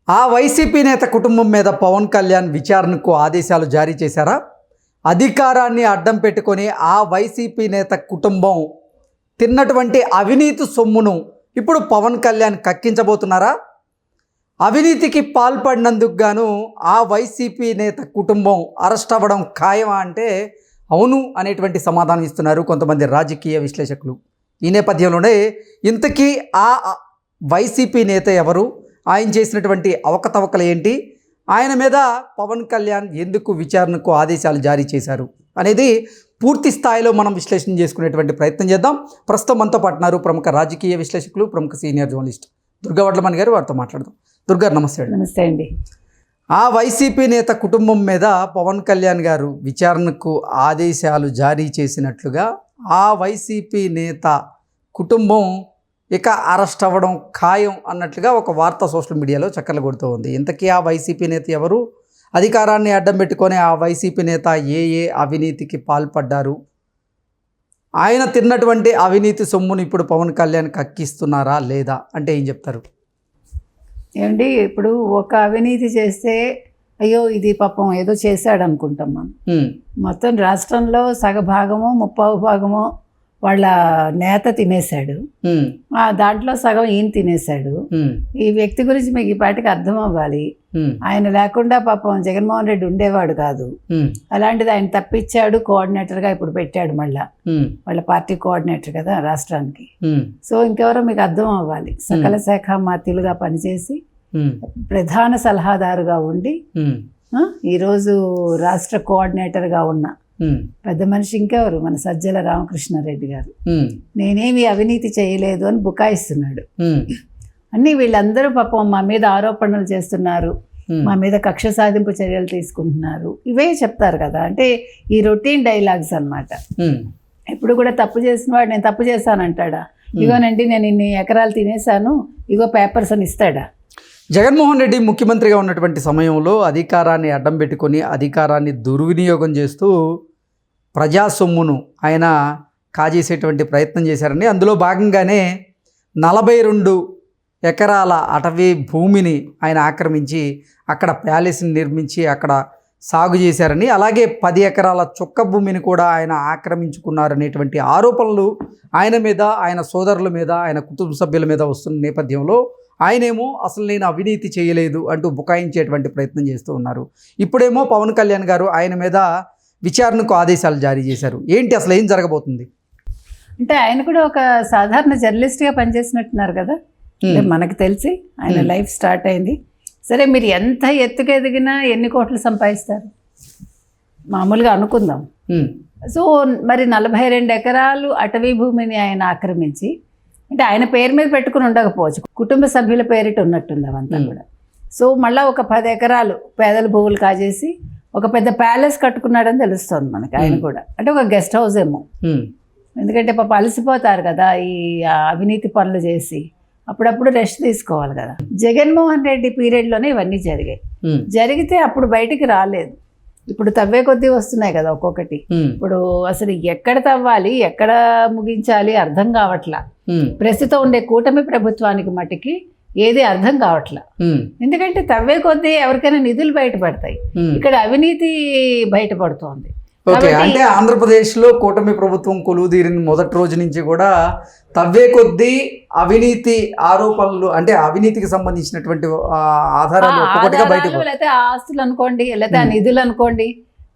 ఆ వైసీపీ నేత కుటుంబం మీద పవన్ కళ్యాణ్ విచారణకు ఆదేశాలు జారీ చేశారా? అధికారాన్ని అడ్డం పెట్టుకొని ఆ వైసీపీ నేత కుటుంబం తిన్నటువంటి అవినీతి సొమ్మును ఇప్పుడు పవన్ కళ్యాణ్ కక్కించబోతున్నారా? అవినీతికి పాల్పడినందుకు గాను ఆ వైసీపీ నేత కుటుంబం అరెస్ట్ అవ్వడం ఖాయమా అంటే అవును అనేటువంటి సమాధానం ఇస్తున్నారు కొంతమంది రాజకీయ విశ్లేషకులు. ఈ నేపథ్యంలోనే ఇంతకీ ఆ వైసీపీ నేత ఎవరు, ఆయన చేసినటువంటి అవకతవకలు ఏంటి, ఆయన మీద పవన్ కళ్యాణ్ ఎందుకు విచారణకు ఆదేశాలు జారీ చేశారు అనేది పూర్తి స్థాయిలో మనం విశ్లేషణ చేసుకునేటువంటి ప్రయత్నం చేద్దాం. ప్రస్తుతం మనతో పాటున్నారు ప్రముఖ రాజకీయ విశ్లేషకులు, ప్రముఖ సీనియర్ జర్నలిస్ట్ దుర్గా వడ్లమణి గారు. వారితో మాట్లాడదాం. దుర్గా నమస్తే అండి. నమస్తే అండి. ఆ వైసీపీ నేత కుటుంబం మీద పవన్ కళ్యాణ్ గారు విచారణకు ఆదేశాలు జారీ చేసినట్లుగా ఆ వైసీపీ నేత కుటుంబం ఇక అరెస్ట్ అవ్వడం ఖాయం అన్నట్లుగా ఒక వార్త సోషల్ మీడియాలో చక్కర్లు కొడుతూ ఉంది. ఇంతకీ ఆ వైసీపీ నేత ఎవరు, అధికారాన్ని అడ్డం పెట్టుకొని ఆ వైసీపీ నేత ఏ అవినీతికి పాల్పడ్డారు, ఆయన తిన్నటువంటి అవినీతి సొమ్మును ఇప్పుడు పవన్ కళ్యాణ్ కక్కిస్తున్నారా లేదా అంటే ఏం చెప్తారు? ఏమండి, ఇప్పుడు ఒక అవినీతి చేస్తే అయ్యో ఇది పాపం ఏదో చేశాడు అనుకుంటాం మనం. మొత్తం రాష్ట్రంలో సగభాగమో ముప్పావు భాగమో వాళ్ళ నేత తినేశాడు, దాంట్లో సగం ఈయన తినేశాడు. ఈ వ్యక్తి గురించి మీకు ఈ పాటికి అర్థం అవ్వాలి. ఆయన లేకుండా పాపం జగన్మోహన్ రెడ్డి ఉండేవాడు కాదు. అలాంటిది ఆయన తప్పించాడు, కోఆర్డినేటర్గా ఇప్పుడు పెట్టాడు మళ్ళా. వాళ్ళ పార్టీ కోఆర్డినేటర్ కదా రాష్ట్రానికి. సో ఇంకెవరో మీకు అర్థం అవ్వాలి. సకల శాఖ మాత్యులుగా పనిచేసి ప్రధాన సలహాదారుగా ఉండి ఈరోజు రాష్ట్ర కోఆర్డినేటర్గా ఉన్న పెద్ద మనిషి ఇంకెవరు, మన సజ్జల రామకృష్ణారెడ్డి గారు. నేనేమి అవినీతి చేయలేదు అని బుకాయిస్తున్నాడు. అన్నీ వీళ్ళందరూ పాపం మా మీద ఆరోపణలు చేస్తున్నారు, మా మీద కక్ష సాధింపు చర్యలు తీసుకుంటున్నారు, ఇవే చెప్తారు కదా. అంటే ఈ రొటీన్ డైలాగ్స్ అన్నమాట. ఇప్పుడు కూడా తప్పు చేసిన వాడు నేను తప్పు చేశానంటాడా? ఇగోనండి నేను ఇన్ని ఎకరాలు తినేశాను, ఇగో పేపర్స్ అని ఇస్తాడా? జగన్మోహన్ రెడ్డి ముఖ్యమంత్రిగా ఉన్నటువంటి సమయంలో అధికారాన్ని అడ్డం పెట్టుకొని అధికారాన్ని దుర్వినియోగం చేస్తూ ప్రజా సొమ్మును ఆయన కాజేసేటువంటి ప్రయత్నం చేశారని, అందులో భాగంగానే 42 ఎకరాల అటవీ భూమిని ఆయన ఆక్రమించి అక్కడ ప్యాలెస్ని నిర్మించి అక్కడ సాగు చేశారని, అలాగే 10 ఎకరాల చుక్క భూమిని కూడా ఆయన ఆక్రమించుకున్నారనేటువంటి ఆరోపణలు ఆయన మీద, ఆయన సోదరుల మీద, ఆయన కుటుంబ సభ్యుల మీద వస్తున్న నేపథ్యంలో ఆయనేమో అసలు నేను అవినీతి చేయలేదు అంటూ బుకాయించేటువంటి ప్రయత్నం చేస్తూ ఉన్నారు. ఇప్పుడేమో పవన్ కళ్యాణ్ గారు ఆయన మీద విచారణకు ఆదేశాలు జారీ చేశారు. ఏంటి అసలు ఏం జరగబోతుంది? అంటే ఆయన కూడా ఒక సాధారణ జర్నలిస్ట్గా పనిచేసినట్టున్నారు కదా. మనకు తెలిసి ఆయన లైఫ్ స్టార్ట్ అయింది. సరే, మీరు ఎంత ఎత్తుకు ఎదిగినా ఎన్ని కోట్లు సంపాదిస్తారు మామూలుగా అనుకుందాం. సో మరి 42 ఎకరాలు అటవీ భూమిని ఆయన ఆక్రమించి, అంటే ఆయన పేరు మీద పెట్టుకుని ఉండకపోవచ్చు, కుటుంబ సభ్యుల పేరిట ఉన్నట్టుంది అవంతా కూడా. సో మళ్ళీ ఒక 10 ఎకరాలు పేదల భూములు కాజేసి ఒక పెద్ద ప్యాలెస్ కట్టుకున్నాడని తెలుస్తుంది మనకి. ఆయన కూడా అంటే ఒక గెస్ట్ హౌస్ ఏమో, ఎందుకంటే పాప అలసిపోతారు కదా ఈ అవినీతి పనులు చేసి, అప్పుడప్పుడు రెస్ట్ తీసుకోవాలి కదా. జగన్మోహన్ రెడ్డి పీరియడ్లోనే ఇవన్నీ జరిగాయి. జరిగితే అప్పుడు బయటికి రాలేదు. ఇప్పుడు తవ్వే కొద్దీ వస్తున్నాయి కదా ఒక్కొక్కటి. ఇప్పుడు అసలు ఎక్కడ తవ్వాలి, ఎక్కడ ముగించాలి అర్థం కావట్లా. ప్రస్తుతం ఉండే కూటమి ప్రభుత్వానికి మటుకి ఏది అర్థం కావట్లా. ఎందుకంటే తవ్వే కొద్దీ ఎవరికైనా నిధులు బయటపడతాయి, ఇక్కడ అవినీతి బయటపడుతోంది. అంటే ఆంధ్రప్రదేశ్లో కూటమి ప్రభుత్వం కొలువుదీరిన మొదటి రోజు నుంచి కూడా తవ్వే కొద్దీ అవినీతి ఆరోపణలు, అంటే అవినీతికి సంబంధించినటువంటి ఆధారాలు లేకపోతే ఆస్తులు అనుకోండి, లేకపోతే ఆ నిధులు అనుకోండి,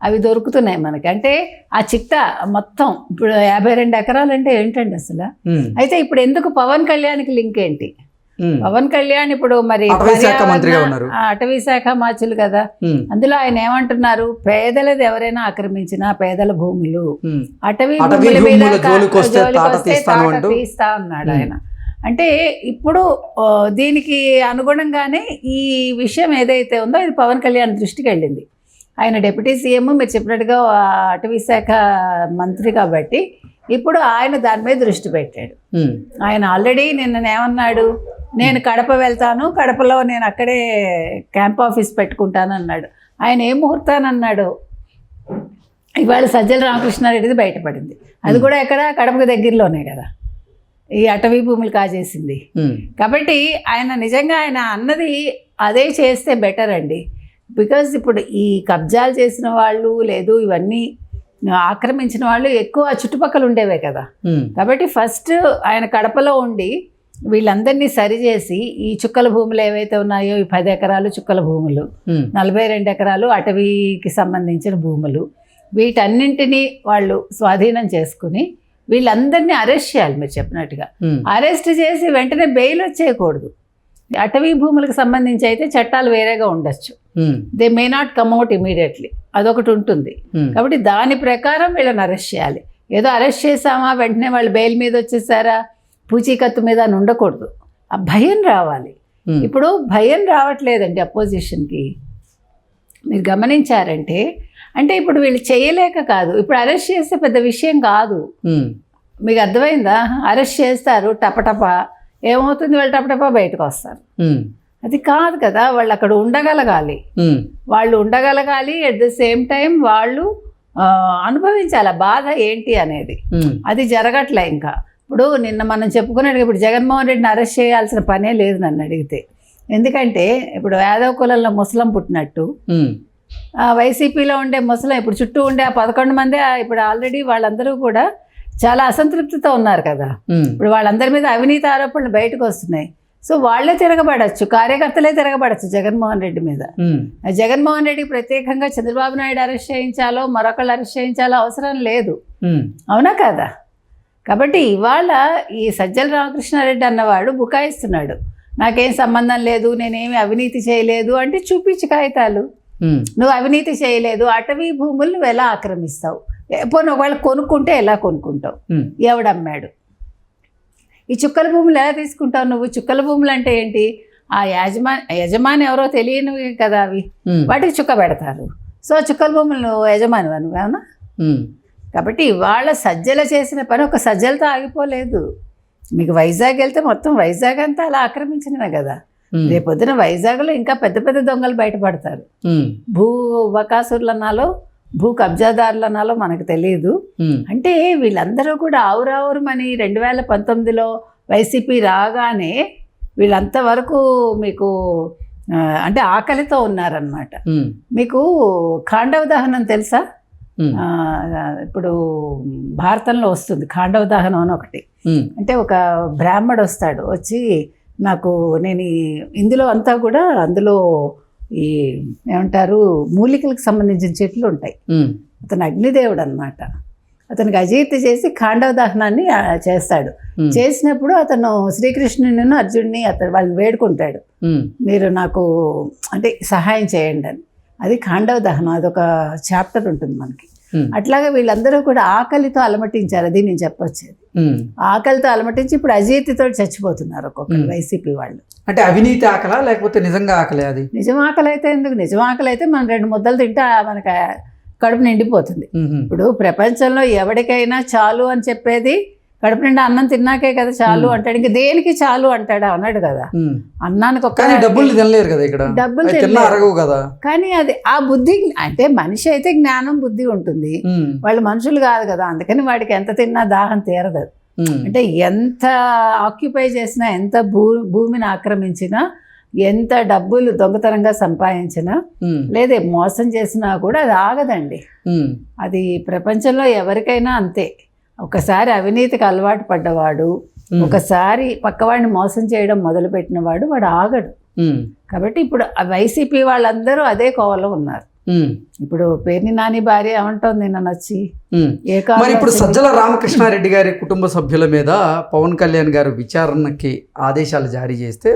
అవి దొరుకుతున్నాయి మనకి. అంటే ఆ చిట్టా మొత్తం ఇప్పుడు 52 ఎకరాలు అంటే ఏంటండి అసలు? అయితే ఇప్పుడు ఎందుకు పవన్ కళ్యాణ్కి లింక్ ఏంటి? పవన్ కళ్యాణ్ ఇప్పుడు మరి అటవీ శాఖ మార్చులు కదా. అందులో ఆయన ఏమంటున్నారు, పేదలది ఎవరైనా ఆక్రమించినా పేదల భూములు అటవీ భూముల మీద తీస్తా అన్నాడు ఆయన. అంటే ఇప్పుడు దీనికి అనుగుణంగానే ఈ విషయం ఏదైతే ఉందో ఇది పవన్ కళ్యాణ్ దృష్టికి వెళ్ళింది. ఆయన డిప్యూటీ సీఎం, మీరు చెప్పినట్టుగా అటవీ శాఖ మంత్రి కాబట్టి ఇప్పుడు ఆయన దాని మీద దృష్టి పెట్టాడు. ఆయన ఆల్రెడీ నిన్నేమన్నాడు, నేను కడప వెళ్తాను, కడపలో నేను అక్కడే క్యాంప్ ఆఫీస్ పెట్టుకుంటాను అన్నాడు. ఆయన ఏ ముహూర్తానన్నాడు, ఇవాళ సజ్జల రామకృష్ణారెడ్డిది బయటపడింది. అది కూడా ఎక్కడ, కడపకు దగ్గరలోనే కదా ఈ అటవీ భూములు కాజేసింది. కాబట్టి ఆయన నిజంగా ఆయన అన్నది అదే చేస్తే బెటర్ అండి. బికాజ్ ఇప్పుడు ఈ కబ్జాలు చేసిన వాళ్ళు లేదు ఇవన్నీ ఆక్రమించిన వాళ్ళు ఎక్కువ చుట్టుపక్కల ఉండేవే కదా. కాబట్టి ఫస్ట్ ఆయన కడపలో ఉండి వీళ్ళందరినీ సరిచేసి ఈ చుక్కల భూములు ఏవైతే ఉన్నాయో ఈ 10 ఎకరాలు చుక్కల భూములు, 42 ఎకరాలు అటవీకి సంబంధించిన భూములు, వీటన్నింటినీ వాళ్ళు స్వాధీనం చేసుకుని వీళ్ళందరినీ అరెస్ట్ చేయాలి. మీరు చెప్పినట్టుగా అరెస్ట్ చేసి వెంటనే బెయిల్ వచ్చేయకూడదు. అటవీ భూములకు సంబంధించి అయితే చట్టాలు వేరేగా ఉండొచ్చు. They may not come out immediately, అదొకటి ఉంటుంది. కాబట్టి దాని ప్రకారం వీళ్ళని అరెస్ట్ చేయాలి. ఏదో అరెస్ట్ చేసామా వెంటనే వాళ్ళు బెయిల్ మీద వచ్చేసారా పూచీకత్తు మీద అని ఉండకూడదు. ఆ భయం రావాలి. ఇప్పుడు భయం రావట్లేదండి అపోజిషన్కి. మీరు గమనించారంటే అంటే ఇప్పుడు వీళ్ళు చేయలేక కాదు, ఇప్పుడు అరెస్ట్ చేస్తే పెద్ద విషయం కాదు. మీకు అర్థమైందా? అరెస్ట్ చేస్తారు టపటప, ఏమవుతుంది వాళ్ళు టపటప బయటకు వస్తారు. అది కాదు కదా, వాళ్ళు అక్కడ ఉండగలగాలి. వాళ్ళు ఉండగలగాలి, అట్ ద సేమ్ టైం వాళ్ళు అనుభవించాలి బాధ ఏంటి అనేది. అది జరగట్లే. ఇంకా ఇప్పుడు నిన్న మనం చెప్పుకున్నట్టు ఇప్పుడు జగన్మోహన్ రెడ్డిని అరెస్ట్ చేయాల్సిన పనే లేదు నన్ను అడిగితే. ఎందుకంటే ఇప్పుడు యాదవ్ కులంలో ముసలం పుట్టినట్టు వైసీపీలో ఉండే ముసలం ఇప్పుడు చుట్టూ ఉండే ఆ 11 మంది ఇప్పుడు ఆల్రెడీ వాళ్ళందరూ కూడా చాలా అసంతృప్తితో ఉన్నారు కదా. ఇప్పుడు వాళ్ళందరి మీద అవినీతి ఆరోపణలు బయటకు వస్తున్నాయి. సో వాళ్ళే తిరగబడచ్చు, కార్యకర్తలే తిరగబడచ్చు జగన్మోహన్ రెడ్డి మీద. జగన్మోహన్ రెడ్డికి ప్రత్యేకంగా చంద్రబాబు నాయుడు అరెస్ట్ చేయించాలో మరొకళ్ళు అరెస్ట్ చేయించాలో అవసరం లేదు. అవునా కదా? కాబట్టి ఇవాళ ఈ సజ్జల రామకృష్ణారెడ్డి అన్నవాడు బుకాయిస్తున్నాడు, నాకేం సంబంధం లేదు, నేనేమి అవినీతి చేయలేదు అంటే చూపించి కాగితాలు. నువ్వు అవినీతి చేయలేదు, అటవీ భూములు నువ్వు ఎలా ఆక్రమిస్తావు, పోనీ ఒకవేళ కొనుక్కుంటే ఎలా కొనుక్కుంటావు, ఎవడమ్మాడు, ఈ చుక్కల భూములు ఎలా తీసుకుంటావు నువ్వు? చుక్కల భూములు అంటే ఏంటి? ఆ యజమాని ఎవరో తెలియనివి కదా అవి, వాటికి చుక్క పెడతారు. సో చుక్కల భూములు నువ్వు యజమానివా నువ్వేమన్నా? కాబట్టి ఇవాళ సజ్జల చేసిన పని ఒక సజ్జలతో ఆగిపోలేదు. మీకు వైజాగ్ వెళ్తే మొత్తం వైజాగ్ అంతా అలా ఆక్రమించినవే కదా. రేపొద్దున వైజాగ్లో ఇంకా పెద్ద పెద్ద దొంగలు బయటపడతారు. భూ బకాసురులన్నాలో భూ కబ్జాదారులన్నాలో మనకు తెలియదు. అంటే వీళ్ళందరూ కూడా ఆవురావురమని 2019లో వైసీపీ రాగానే వీళ్ళంతవరకు మీకు అంటే ఆకలితో ఉన్నారనమాట. మీకు ఖాండవ దహనం తెలుసా? ఇప్పుడు భారతంలో వస్తుంది ఖాండవ దహనం అని ఒకటి. అంటే ఒక బ్రాహ్మడు వస్తాడు, వచ్చి నాకు నేను ఇందులో అంతా కూడా అందులో ఈ ఏమంటారు మూలికలకు సంబంధించిన చెట్లు ఉంటాయి. అతను అగ్నిదేవుడు అనమాట. అతనికి అజీర్తి చేసి ఖాండవ దహనాన్ని చేస్తాడు. చేసినప్పుడు అతను శ్రీకృష్ణుని అర్జునుడిని వాళ్ళని వేడుకుంటాడు, మీరు నాకు అంటే సహాయం చేయండి అని. అది ఖాండవ దహనం, అదొక చాప్టర్ ఉంటుంది మనకి. అట్లాగే వీళ్ళందరూ కూడా ఆకలితో అలమటించారు, అది నేను చెప్పొచ్చేది. ఆకలితో అలమటించి ఇప్పుడు అజీర్తితో చచ్చిపోతున్నారు ఒక్కొక్కరు వైసీపీ వాళ్ళు. అంటే అవినీతి ఆకలా లేకపోతే నిజంగా ఆకలే? అది నిజం ఆకలి అయితే ఎందుకు? నిజం ఆకలి అయితే మనం 2 ముద్దలు తింటే మనకు కడుపు నిండిపోతుంది. ఇప్పుడు ప్రపంచంలో ఎవరికైనా చాలు అని చెప్పేది కడుపు నిండా అన్నం తిన్నాకే కదా చాలు అంటాడు. ఇంకా దేనికి చాలు అంటాడా? అన్నాడు కదా. అన్నానికి ఒక డబ్బులు తినలేరు కదా, ఇక్కడ డబ్బులు తినలేరు కదా. కానీ అది ఆ బుద్ధి అంటే మనిషి అయితే జ్ఞానం బుద్ధి ఉంటుంది, వాళ్ళు మనుషులు కాదు కదా. అందుకని వాడికి ఎంత తిన్నా దాహం తీరదు. అంటే ఎంత ఆక్యుపై చేసినా, ఎంత భూమిని ఆక్రమించినా, ఎంత డబ్బులు దొంగతనంగా సంపాదించినా లేదా మోసం చేసినా కూడా అది ఆగదండి. అది ప్రపంచంలో ఎవరికైనా అంతే. ఒకసారి అవినీతికి అలవాటు పడ్డవాడు, ఒకసారి పక్కవాడిని మోసం చేయడం మొదలుపెట్టిన వాడు ఆగడు. కాబట్టి ఇప్పుడు వైసీపీ వాళ్ళందరూ అదే కోవలో ఉన్నారు. ఇప్పుడు పేర్ని నాని భార్య ఏమంటోంది నిన్న వచ్చి మరి ఇప్పుడు సజ్జల రామకృష్ణారెడ్డి గారి కుటుంబ సభ్యుల మీద పవన్ కళ్యాణ్ గారు విచారణకి ఆదేశాలు జారీ చేస్తే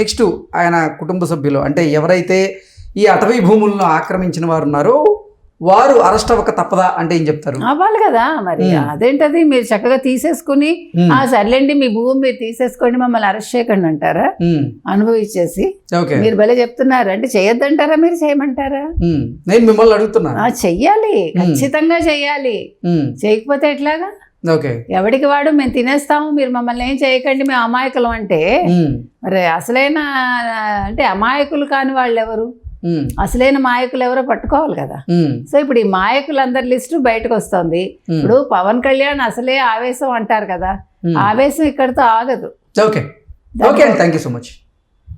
నెక్స్ట్ ఆయన కుటుంబ సభ్యులు అంటే ఎవరైతే ఈ అటవీ భూములను ఆక్రమించిన వారు ఉన్నారో వారు అరెస్ట్ అవ్వక తప్పదా అంటే ఏం చెప్తారు? అవ్వాలి కదా మరి. అదేంటది మీరు చక్కగా తీసేసుకుని సర్లేండి మీ భూమి మీరు తీసేసుకోండి మమ్మల్ని అరెస్ట్ చేయకండి అంటారా? అనుభవించేసి మీరు భలే చెప్తున్నారు. అంటే చేయొద్దంటారా మీరు చేయమంటారా? నేను మిమ్మల్ని అడుగుతున్నా. చెయ్యాలి, ఖచ్చితంగా చెయ్యాలి. చేయకపోతే ఎట్లాగా? ఎవడికి వాడు మేము తినేస్తాము మీరు మమ్మల్ని ఏం చేయకండి మేము అమాయకులం అంటే మరి అసలైన అంటే అమాయకులు కాని వాళ్ళు ఎవరు? అసలైన మాయకులు ఎవరో పట్టుకోవాలి కదా. సో ఇప్పుడు ఈ మాయకులందరి లిస్టు బయటకు వస్తుంది. ఇప్పుడు పవన్ కళ్యాణ్ అసలే ఆవేశం అంటారు కదా, ఆవేశం ఇక్కడితో ఆగదు. Okay, thank you so much.